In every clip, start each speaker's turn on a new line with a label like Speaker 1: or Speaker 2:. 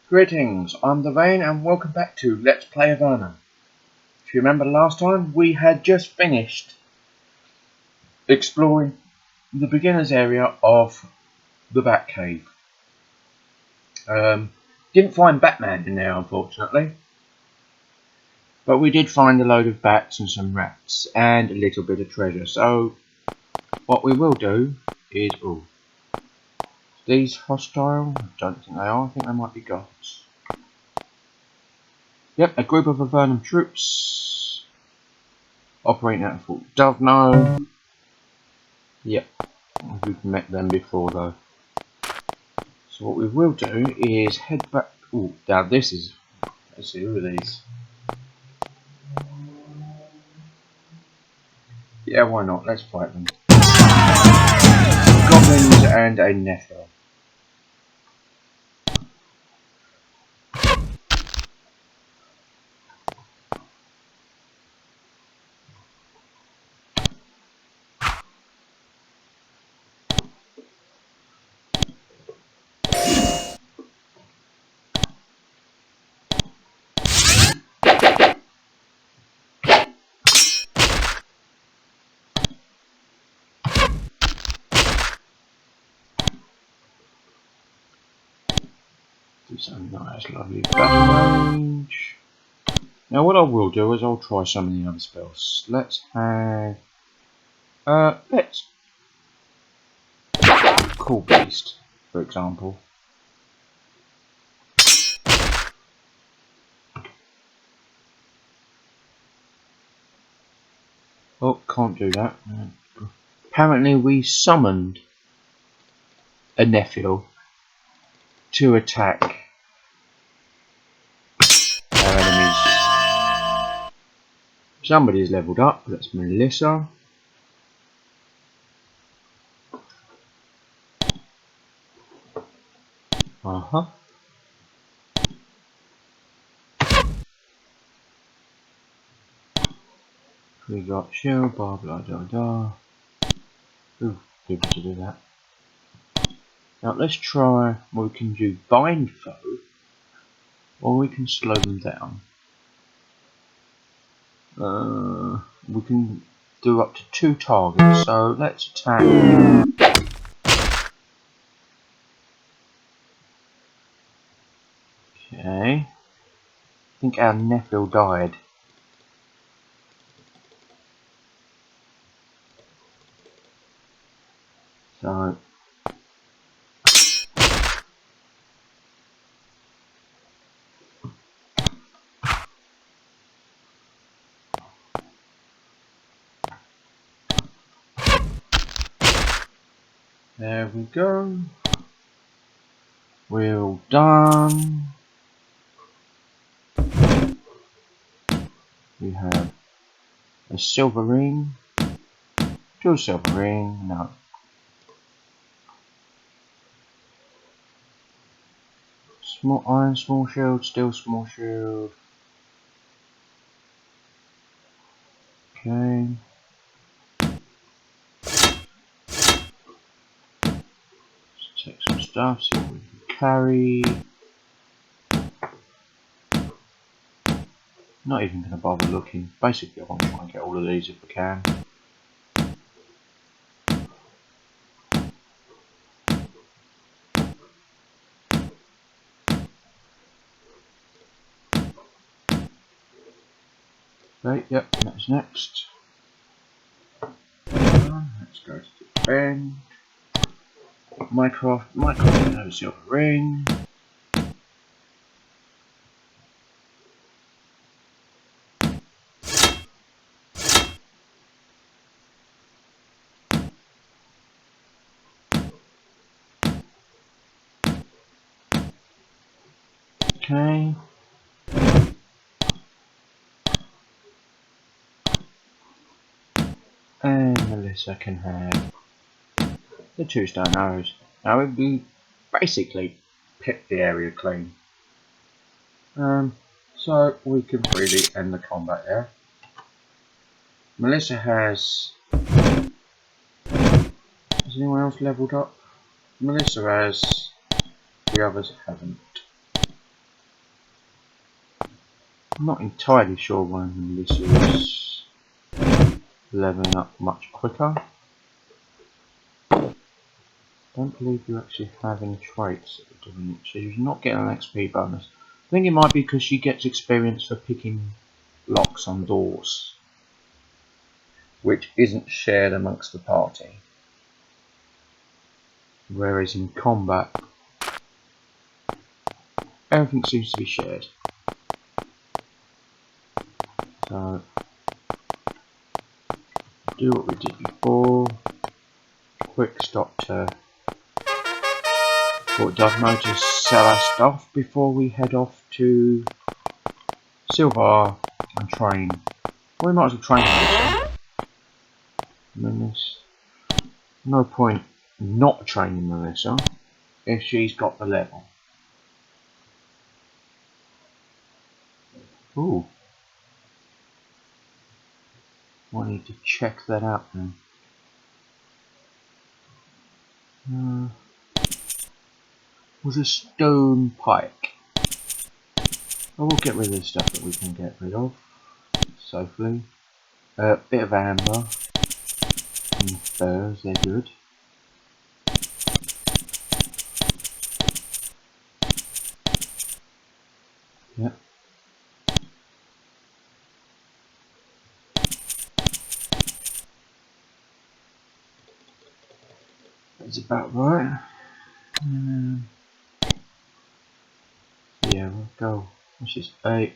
Speaker 1: Greetings, I'm the Vane and welcome back to Let's Play Avernum. If you remember last time, we had just finished exploring the beginner's area of the Batcave. Didn't find Batman in there, unfortunately. But we did find a load of bats and some rats and a little bit of treasure. So, what we will do is... Ooh, these hostile? I don't think they are. I think they might be gods. Yep, a group of Avernum troops operating out of Fort Avernum. Yep, we've met them before though. So what we will do is head back. Oh, now this is. Let's see, who are these? Yeah, why not? Let's fight them. Goblins and a Nephil. Do some nice, lovely battle range. Now, what I will do is I'll try some of the other spells. Let's have. Let's. Cool Beast, for example. Oh, can't do that. Apparently, we summoned a Nephil to attack our enemies. Somebody's leveled up. That's Melissa. We got shield, blah blah blah blah. Ooh, people to do that. Now let's try. We can do bind foe, or we can slow them down. We can do up to 2 targets. So let's attack. Okay. I think our Nephil died. So there we go. We're all done. We have a silver ring. 2 silver ring. No. Small iron, small shield, steel, small shield. Okay. Let's take some stuff, see what we can carry. Not even going to bother looking. Basically, I want to try and get all of these if I can. Okay, yep, that's next. Let's go to the bend. Minecraft, no silver ring. Okay. And Melissa can have the 2 stone arrows. Now we basically picked the area clean. So we can really end the combat there. Melissa has anyone else leveled up? Melissa has, the others haven't. I'm not entirely sure why Melissa is leveling up much quicker. Don't believe you actually have any traits that are doing it, so you're not getting an XP bonus. I think it might be because she gets experience for picking locks on doors, which isn't shared amongst the party. Whereas in combat, everything seems to be shared. So, do what we did before. Quick stop to Fort Dovno to sell our stuff before we head off to Silvar and train. Well, we might as well train Melissa. No point not training Melissa if she's got the level. Ooh. I need to check that out then. Was a stone pike. I will get rid of the stuff that we can get rid of safely. Bit of amber and furs, they're good. Yep. That's about right. Yeah, we'll go. Which is 8.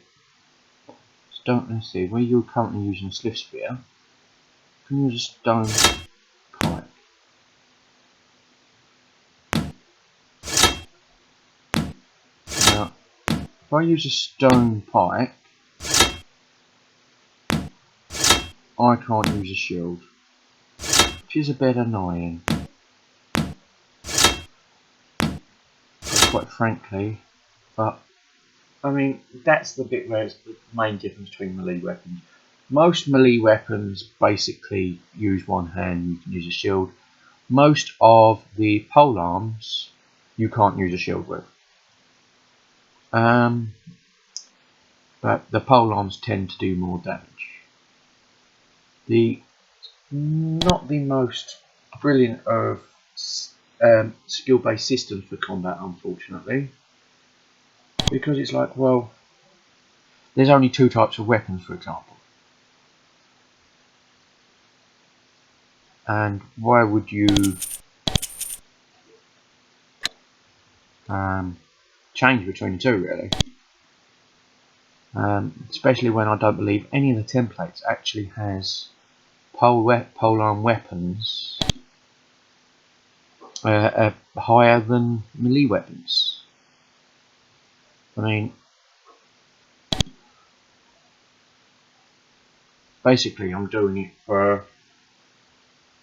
Speaker 1: Let's see, where you're currently using a sliff spear, can you use a stone pike? Now, if I use a stone pike, I can't use a shield, which is a bit annoying. Quite frankly, but I mean, that's the bit where it's the main difference between melee weapons. Most melee weapons basically use one hand, you can use a shield. Most of the pole arms you can't use a shield with. But the pole arms tend to do more damage. Not the most brilliant of skill-based systems for combat, unfortunately. Because it's like, well, there's only 2 types of weapons, for example. And why would you change between the 2, really? Especially when I don't believe any of the templates actually has polearm weapons higher than melee weapons. I mean, basically I'm doing it for,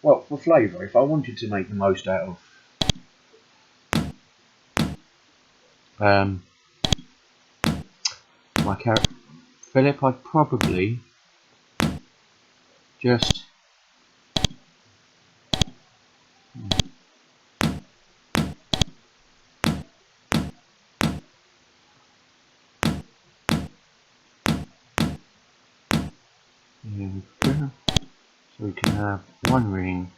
Speaker 1: well, for flavour. If I wanted to make the most out of my character Philip, I'd probably just here we go. So we can have 1 ring.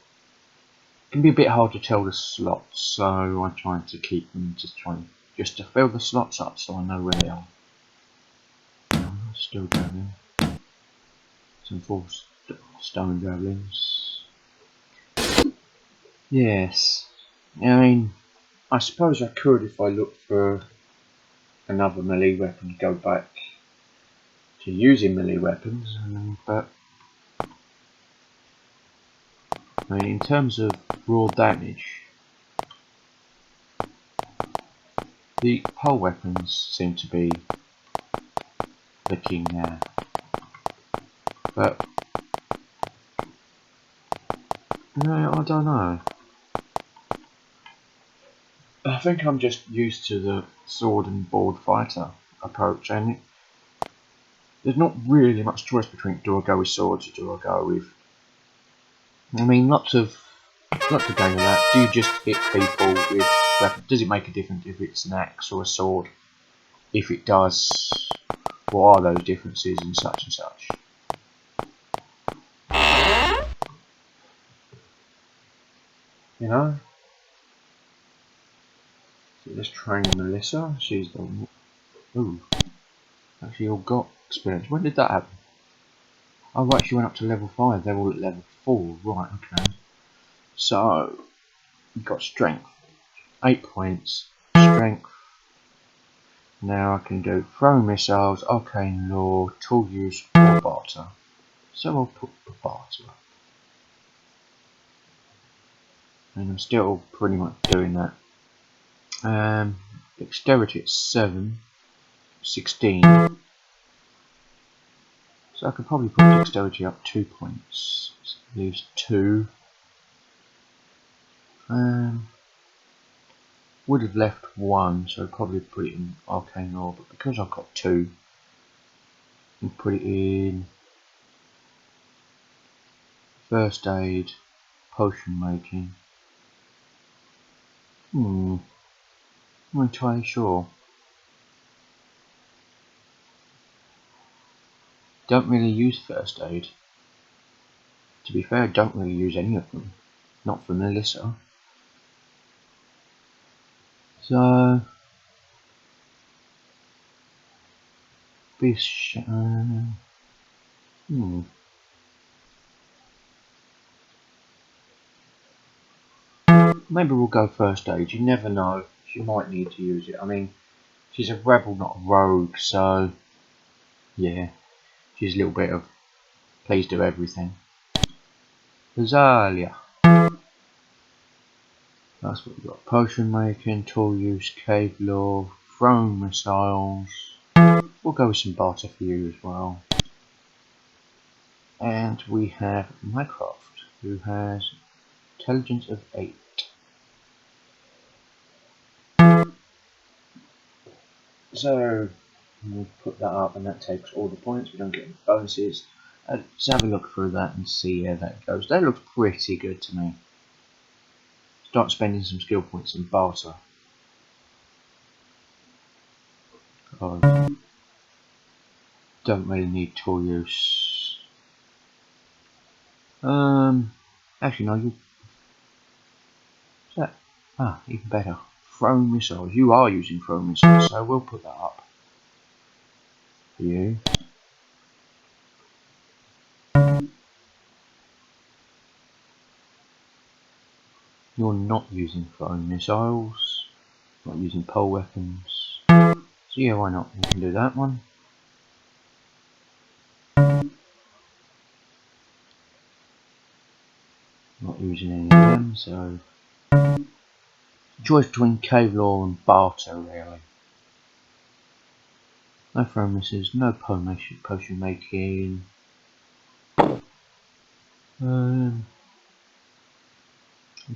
Speaker 1: It can be a bit hard to tell the slots, so I'm trying to keep them just to fill the slots up so I know where they are. Still javelin. Some 4 stone javelins. Yes. I mean, I suppose I could if I looked for another melee weapon to go back to using melee weapons, but I mean, in terms of raw damage, the pole weapons seem to be the king now. But no, I don't know. I think I'm just used to the sword and board fighter approach, and there's not really much choice between do I go with swords or do I go with. I mean, lots of game of that. Do you just hit people with weapons? Does it make a difference if it's an axe or a sword? If it does, what are those differences and such. You know? So let's train Melissa. She's the... Ooh. Actually all got experience. When did that happen? Oh right, she went up to level 5. They're all at level 4. Right, okay. So, we've got strength. 8 points. Strength. Now I can do throw missiles, arcane law, tool use, or barter. So I'll put the barter. And I'm still pretty much doing that. Dexterity at 7. 16. So I could probably put dexterity up 2 points. So leaves 2. Would have left 1, so I'd probably put it in arcane law, but because I've got 2, and put it in first aid, potion making. I'm not entirely sure. Don't really use first aid. To be fair, I don't really use any of them. Not for Melissa. So this maybe we'll go first aid. You never know. She might need to use it. I mean, she's a rebel, not a rogue, so yeah, she's a little bit of please do everything. Azalea. That's what we've got. Potion making, tool use, cave law, thrown missiles. We'll go with some barter for you as well. And we have Mycroft, who has intelligence of 8. So we'll put that up, and that takes all the points. We don't get any bonuses. Let's have a look through that and see how that goes. That looks pretty good to me. Start spending some skill points in barter. Oh, don't really need tool use. Actually no, you. What's that? Even better. Thrown missiles. You are using thrown missiles, so we'll put that up for you. You're not using thrown missiles. Not using pole weapons. So yeah, why not? We can do that one. Not using any of them, so choice between cave law and barter really. No thrown missiles, no potion making.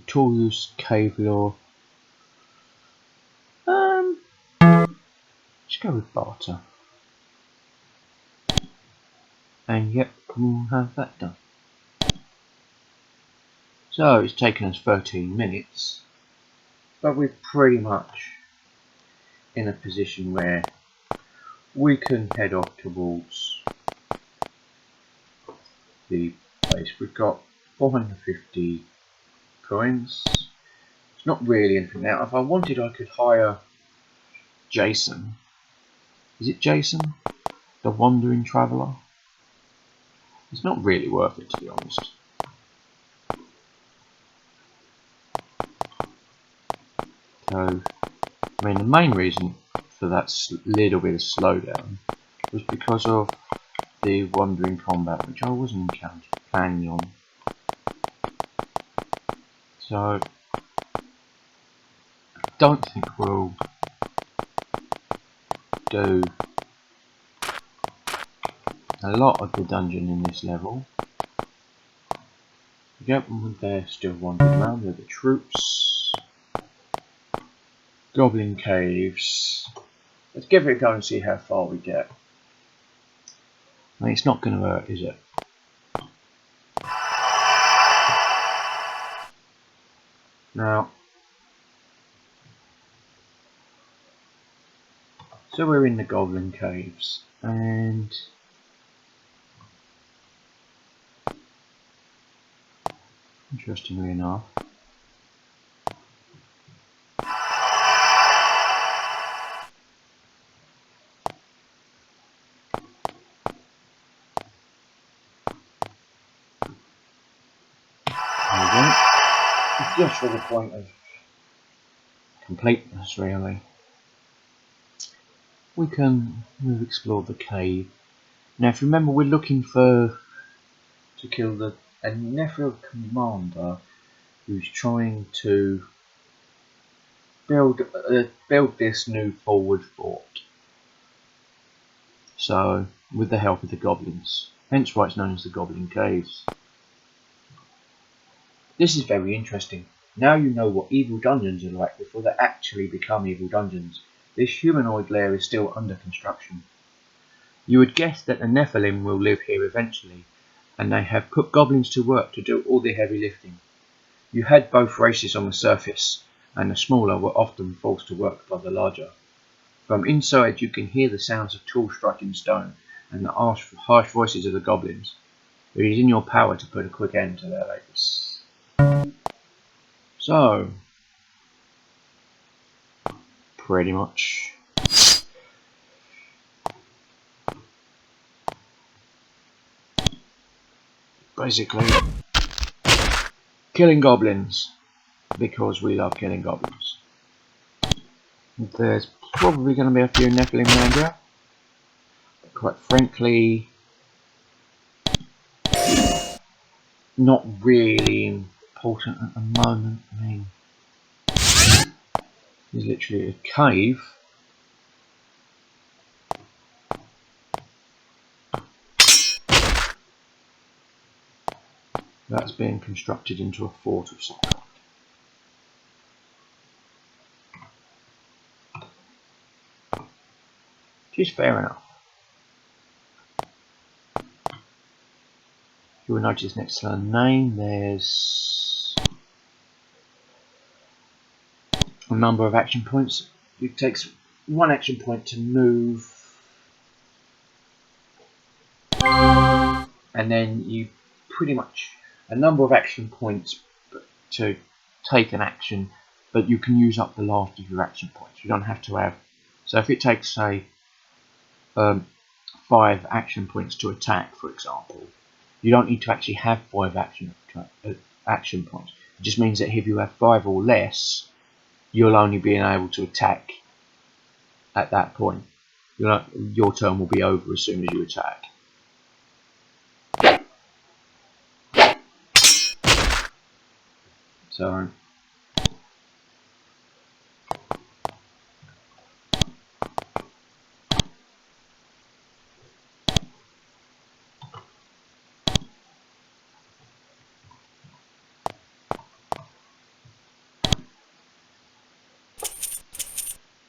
Speaker 1: Tool use, cave law. Let's go with barter. And yep, we'll have that done. So it's taken us 13 minutes, but we're pretty much in a position where we can head off towards the place. We've got 450 coins. It's not really anything. Now, if I wanted, I could hire Jason. Is it Jason? The Wandering Traveller? It's not really worth it, to be honest. So, I mean, the main reason for that little bit of slowdown was because of the wandering combat, which I wasn't planning on. So, I don't think we'll do a lot of the dungeon in this level. Yep, they're still wandering around. They're the troops. Goblin caves. Let's give it a go and see how far we get. I mean, it's not going to hurt, is it? Now, So we're in the Goblin Caves, and interestingly enough, just for the point of completeness, really, we've explored the cave. Now, if you remember, we're looking to kill a Nephil commander who's trying to build this new forward fort. So, with the help of the goblins, hence why it's known as the Goblin Caves. This is very interesting. Now you know what evil dungeons are like before they actually become evil dungeons. This humanoid lair is still under construction. You would guess that the Nephilim will live here eventually, and they have put goblins to work to do all the heavy lifting. You had both races on the surface, and the smaller were often forced to work by the larger. From inside you can hear the sounds of tools striking stone, and the harsh voices of the goblins. It is in your power to put a quick end to their labours. So, pretty much. Basically, killing goblins, because we love killing goblins. There's probably going to be a few Nephilim around here. But quite frankly, not really important at the moment. I mean, there's literally a cave. That's being constructed into a fort of some kind. Which is fair enough. You will notice next to the name there's a number of action points. It takes one action point to move, and then you pretty much a number of action points to take an action, but you can use up the last of your action points. You don't have to have. So if it takes, say, 5 action points to attack, for example, you don't need to actually have 5 action points. It just means that if you have 5 or less, you'll only be able to attack at that point. Your turn will be over as soon as you attack. So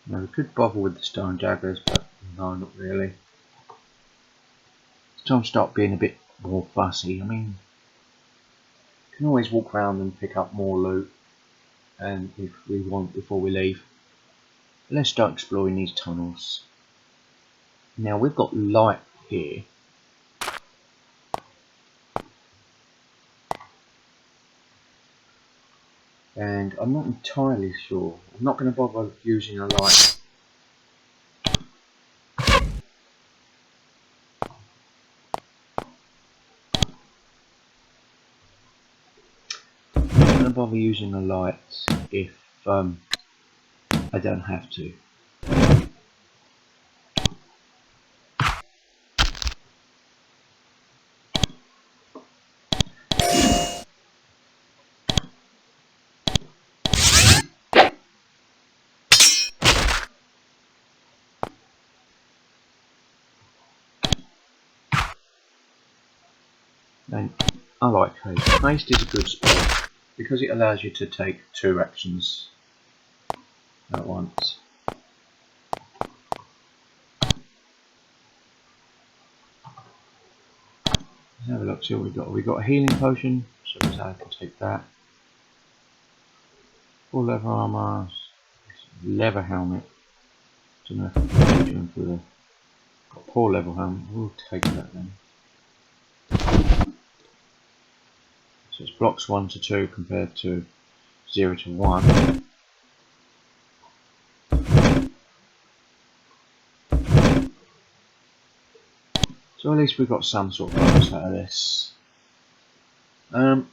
Speaker 1: now we could bother with the stone daggers, but no, not really. It's time to start being a bit more fussy. I mean, you can always walk around and pick up more loot, and if we want before we leave. Let's start exploring these tunnels. Now we've got light here. And I'm not entirely sure. I'm not going to bother using a light. I'm not going to bother using a light if I don't have to. And I like haste. Haste is a good spell because it allows you to take 2 actions at once. Let's have a look, see what we've got. We've got a healing potion, so I can take that. Full leather armour, leather helmet. Don't know if I'm doing for the poor level home. We'll take that then. So it's blocks 1 to 2 compared to 0 to 1. So at least we've got some sort of bonus out of this. The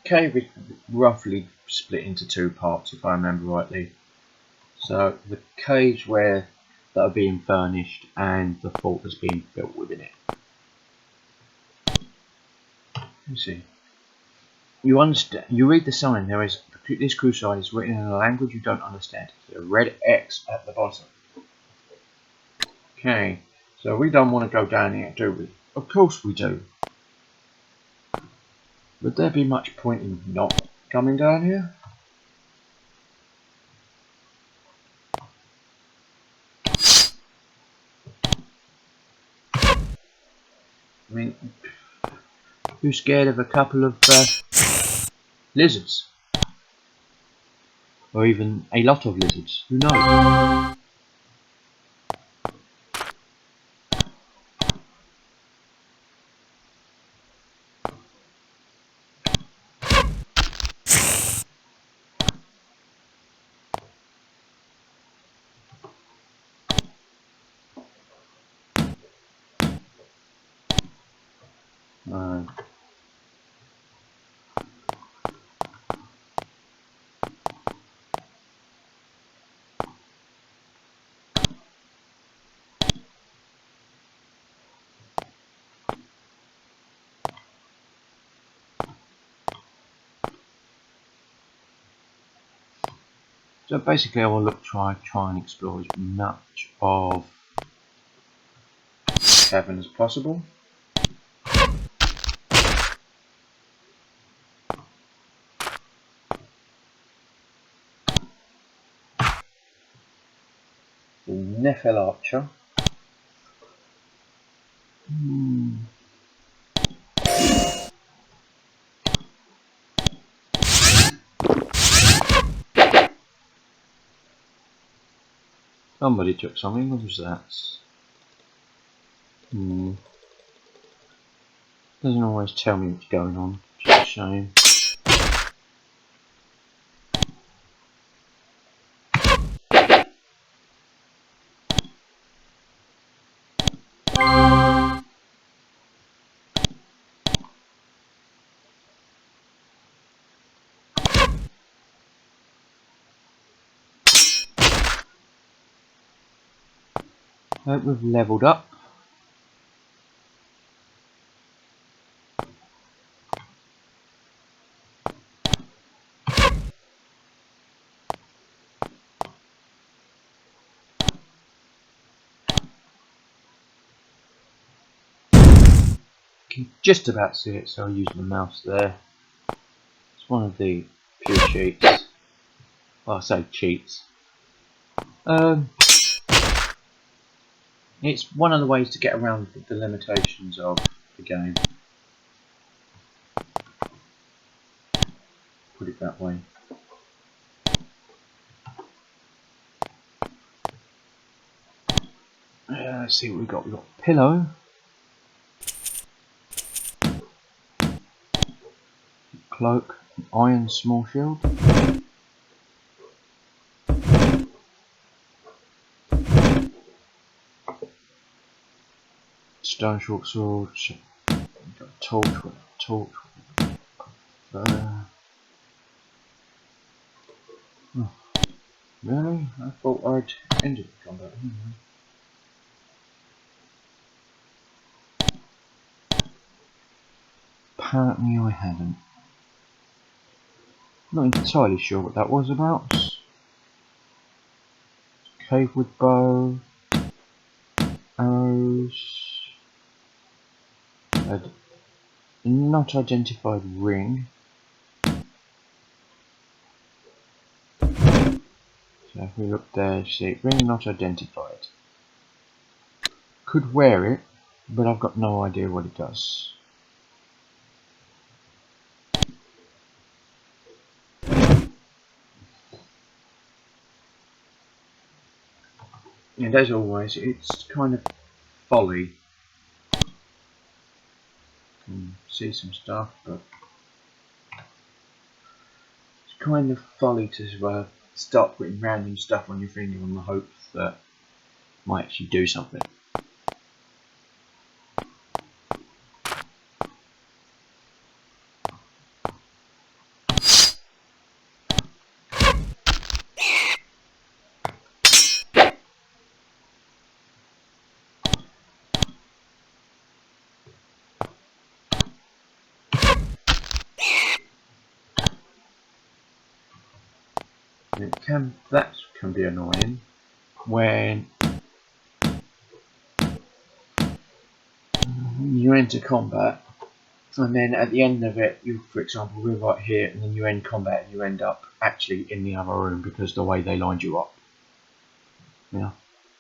Speaker 1: cave is roughly split into 2 parts, if I remember rightly. So the caves that are being furnished and the fort that's being built within it. Let's see. You understand? You read the sign. This crusade is written in a language you don't understand. There's a red X at the bottom. Okay, so we don't want to go down here, do we? Of course we do. Would there be much point in not coming down here? I mean, who's scared of a couple of lizards? Or even a lot of lizards? Who knows? So basically I will try and explore as much of the cavern as possible. The Nephil Archer. Somebody took something. What was that? Doesn't always tell me what's going on. Just a shame. Hope we've levelled up. Can just about see it, so I'll use my mouse there. It's one of the few cheats. Well, I say cheats. It's one of the ways to get around the limitations of the game. Put it that way. Let's see what we've got. We've got a pillow. Cloak, an iron small shield. Stone short sword. We've got a torch. Oh, really? I thought I'd ended the combat. Apparently I haven't. Not entirely sure what that was about. Cave with bow, arrows, a not identified ring. So if we look there, see, ring not identified. Could wear it, but I've got no idea what it does. And as always, it's kind of folly. You can see some stuff, but it's kind of folly to start putting random stuff on your finger on the hope that it might actually do something. That can be annoying when you enter combat and then at the end of it, for example, we're right here and then you end combat and you end up actually in the other room because the way they lined you up. Now,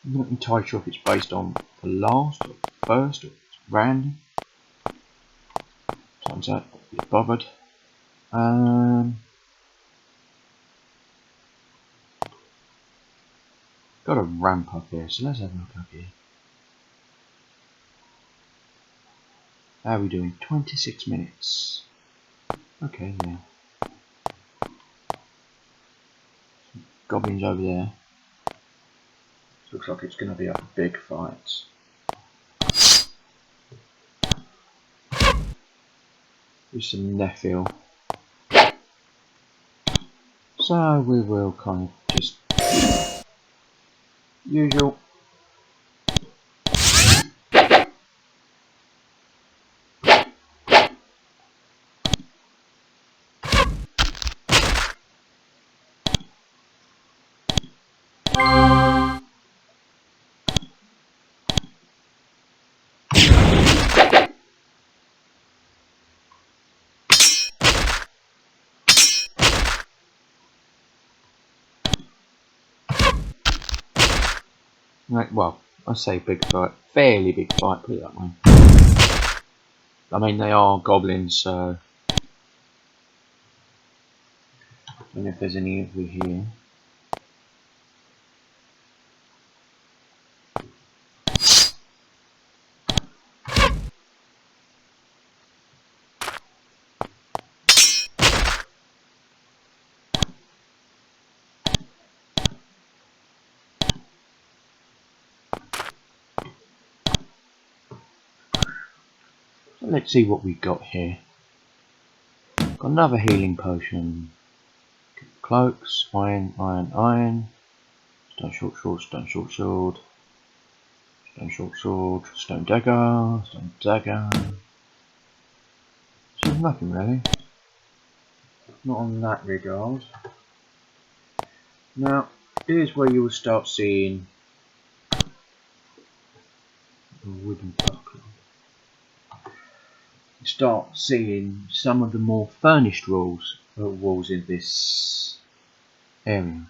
Speaker 1: I'm not entirely sure if it's based on the last or first or it's random. Turns out it's bothered. Got a ramp up here, so let's have a look up here. How are we doing? 26 minutes. Okay, yeah. Goblins over there. Looks like it's going to be a big fight. There's some Nephil. So we will kind of just usual. Right, well, I say big fight, fairly big fight, put it that way. I mean, they are goblins, so I don't know if there's any over here. So let's see what we've got here. Got another healing potion. Cloaks, iron, iron, iron. Stone short sword, stone short sword. Stone short sword, stone dagger, stone dagger. So nothing really. Not on that regard. Now, here's where you will start seeing a wooden buckler. You start seeing some of the more furnished walls in this area.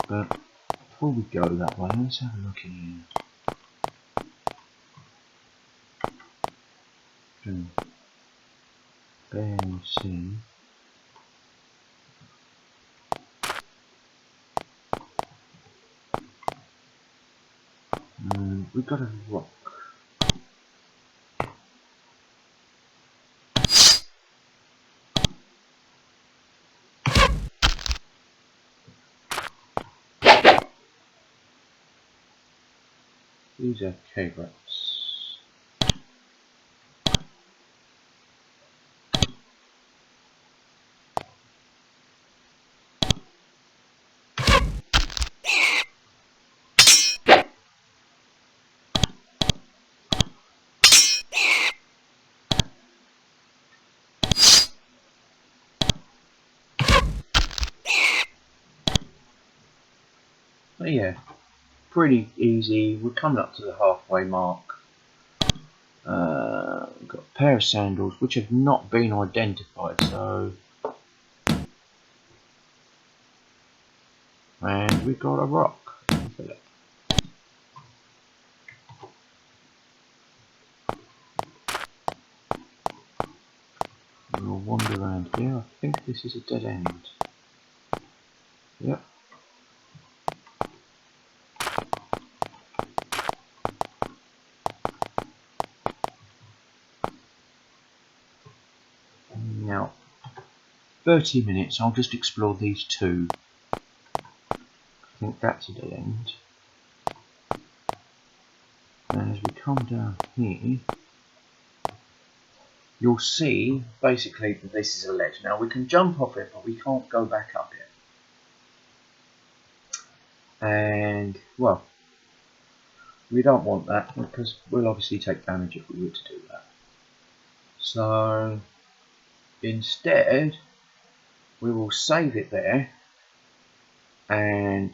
Speaker 1: But before we go that way, let's have a look in here. Barely see. We've got a rock. These are cave rats. But yeah, pretty easy. We're coming up to the halfway mark. We've got a pair of sandals which have not been identified, so. And we've got a rock. Look at it. We'll wander around here. I think this is a dead end. Yep. Now, 30 minutes, I'll just explore these two. I think that's a dead end. And as we come down here, you'll see basically that this is a ledge. Now we can jump off it, but we can't go back up it. And, well, we don't want that because we'll obviously take damage if we were to do that. So instead, we will save it there and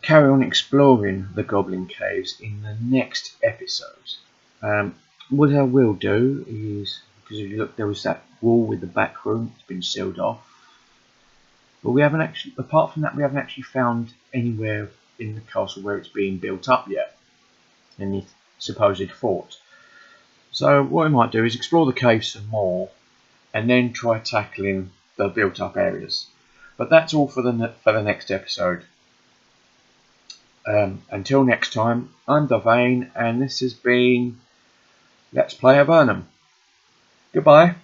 Speaker 1: carry on exploring the Goblin Caves in the next episode. What I will do is, because if you look, there was that wall with the back room, it's been sealed off. But we haven't actually, apart from that, we haven't actually found anywhere in the castle where it's being built up yet, in the supposed fort. So what I might do is explore the cave some more, and then try tackling the built up areas. But that's all for the next episode. Until next time, I'm Davane, and this has been Let's Play Avernum. Goodbye.